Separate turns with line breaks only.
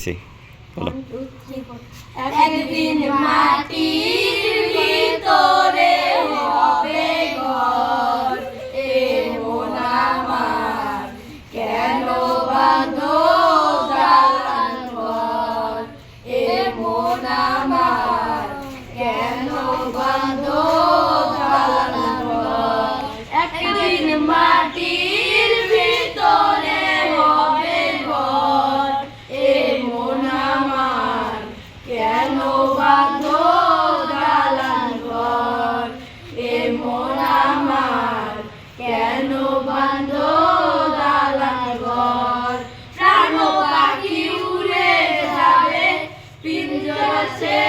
দিচ্ছি, বলো।
একদিন মাটির ভিতরে হবে ঘর, এ মন আমার কেন বাঁধো দালান ঘর, এ মন আমার কেন বাঁধো দালান ঘর। একদিন মাটির ভিতরে হবে ঘর, এ মন আমার কেন বাঁধো দালান ঘর, এ মন আমার কেন বাঁধো দালান ঘর। প্রাণ পাখি উড়ে যাবে পিঞ্জরা ছেড়ে